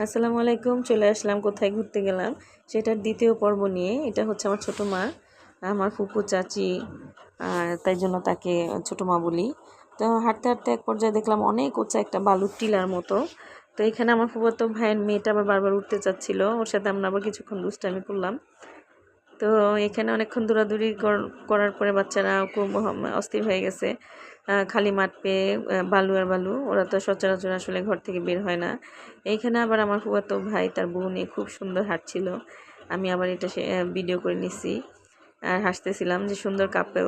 আসসালামু আলাইকুম। চলে আসলাম কোথায় ঘুরতে গেলাম সেটার দ্বিতীয় পর্ব নিয়ে। এটা হচ্ছে আমার ছোটো মা, আমার ফুপু চাচি, তাই জন্য তাকে ছোটো মা বলি। তো হাঁটতে হাঁটতে এক পর্যায়ে দেখলাম অনেক উঁচা একটা বালুর টিলার মতো। তো এখানে আমার ফুফাতো ভাইয়ের মেয়েটা আবার বারবার উঠতে চাচ্ছিল, ওর সাথে আমরা আবার কিছুক্ষণ দুষ্টামি করলাম। তো এখানে অনেকক্ষণ দৌড়াদৌড়ি করার পরে বাচ্চারা খুব অস্থির হয়ে গেছে। খালি মাঠ পেয়ে বালু আর বালু, ওরা তো সচরাচর আসলে ঘর থেকে বের হয় না। এইখানে আবার আমার ফুফাতো ভাই তার বউ নিয়ে খুব সুন্দর হাঁটছিল। আমি আবার এটা ভিডিও করে নিছি আর হাসতেছিলাম যে সুন্দর কাপেল।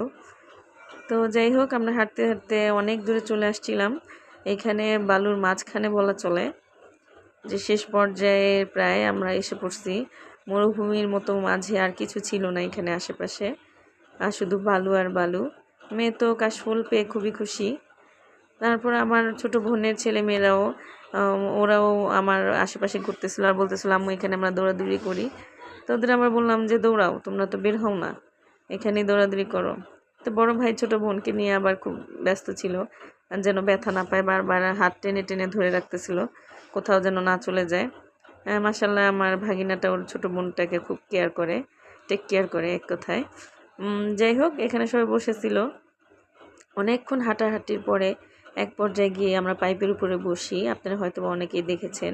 তো যাই হোক, আমরা হাঁটতে হাঁটতে অনেক দূরে চলে আসছিলাম। এইখানে বালুর মাঝখানে বলা চলে যে শেষ পর্যায়ে প্রায় আমরা এসে পড়ছি। মরুভূমির মতো মাঝে আর কিছু ছিল না এখানে আশেপাশে, আর শুধু বালু আর বালু। মেয়ে তো কাশফুল পেয়ে খুবই খুশি। তারপর আমার ছোট বোনের ছেলে মেয়েরাও ওরাও আমার আশেপাশে ঘুরতেছিল আর বলতেছিল আম্মু এখানে আমরা দৌড়াদৌড়ি করি। তো ওদের আবার বললাম যে দৌড়াও, তোমরা তো বের হও না, এখানেই দৌড়াদৌড়ি করো। তো বড় ভাই ছোট বোনকে নিয়ে আবার খুব ব্যস্ত ছিল, যেন ব্যথা না পায়, বারবার হাত টেনে টেনে ধরে রাখতেছিল কোথাও যেন না চলে যায়। মাশাআল্লাহ আমার ভাগিনাটা ওর ছোট বোনটাকে খুব কেয়ার করে, টেক কেয়ার করে এক কথায়। যাই হোক, এখানে সবাই বসেছিল। অনেকক্ষণ হাঁটাহাঁটির পরে এক পর্যায়ে গিয়ে আমরা পাইপের উপরে বসি। আপনারা হয়তো অনেকেই দেখেছেন।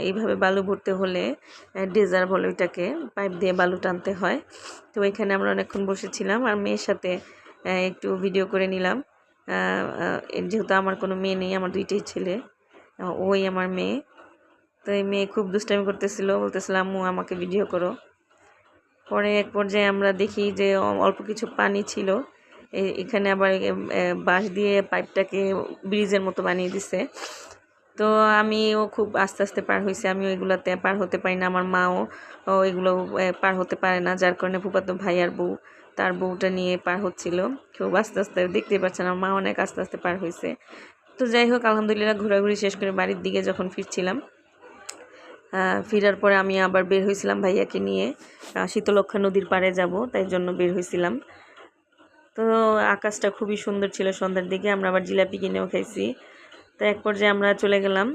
এইভাবে বালু ভরতে হলে ডেজার বলে ওইটাকে, পাইপ দিয়ে বালু টানতে হয়। তো এখানে আমরা অনেকক্ষণ বসেছিলাম আর মেয়ের সাথে একটু ভিডিও করে নিলাম। যেহেতু আমার কোনো মেয়ে নেই, আমার দুইটাই ছেলে, ওই আমার মেয়ে। তো এই মেয়ে খুব দুষ্টামি করতেছিল, বলতেছিল আম্মু আমাকে ভিডিও করো। পরে এক পর্যায়ে আমরা দেখি যে অল্প কিছু পানি ছিল, এখানে আবার বাঁশ দিয়ে পাইপটাকে ব্রিজের মতো বানিয়ে দিছে। তো আমিও খুব আস্তে আস্তে পার হয়েছি, আমিও এগুলাতে পার হতে পারি না, আমার মাও এগুলো পার হতে পারে না, যার কারণে ফুফাতো ভাই আর বউ তার বউটা নিয়ে পার হচ্ছিল খুব আস্তে আস্তে। দেখতেই পাচ্ছেন আমার মা অনেক আস্তে আস্তে পার হয়েছে। তো যাই হোক, আলহামদুলিল্লাহ ঘোরাঘুরি শেষ করে বাড়ির দিকে যখন ফিরছিলাম, ফেরার পরে আমি আবার বের হয়েছিলাম ভাইয়াকে নিয়ে, শীতলক্ষ্যা নদীর পাড়ে যাব, তাই জন্য বের হয়েছিলাম। তো আকাশটা খুবই সুন্দর ছিল সন্ধ্যার দিকে, আমরা আবার জিলাপি কিনেও খাইছি। তো এক পর্যায়ে আমরা চলে গেলাম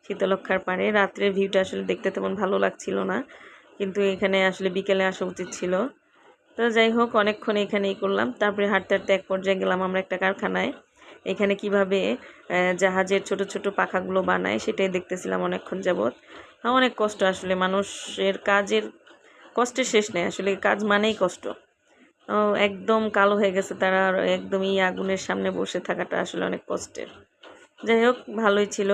শীতলক্ষ্যার পাড়ে। রাত্রের ভিউটা আসলে দেখতে তেমন ভালো লাগছিল না, কিন্তু এখানে আসলে বিকেলে আসা উচিত ছিল। তো যাই হোক, অনেকক্ষণ এখানেই করলাম। তারপরে হাঁটতে হাঁটতে এক পর্যায়ে গেলাম আমরা একটা কারখানায়। এখানে কিভাবে জাহাজের ছোট ছোট পাখাগুলো বানায় সেটাই দেখতেছিলাম অনেকক্ষণ যাবৎ। অনেক কষ্ট আসলে, মানুষের কাজের কষ্টের শেষ নেই, আসলে কাজ মানেই কষ্ট। একদম কালো হয়ে গেছে তারা, একদম এই আগুনের সামনে বসে থাকাটা আসলে অনেক কষ্টের। যাই হোক, ভালোই ছিল।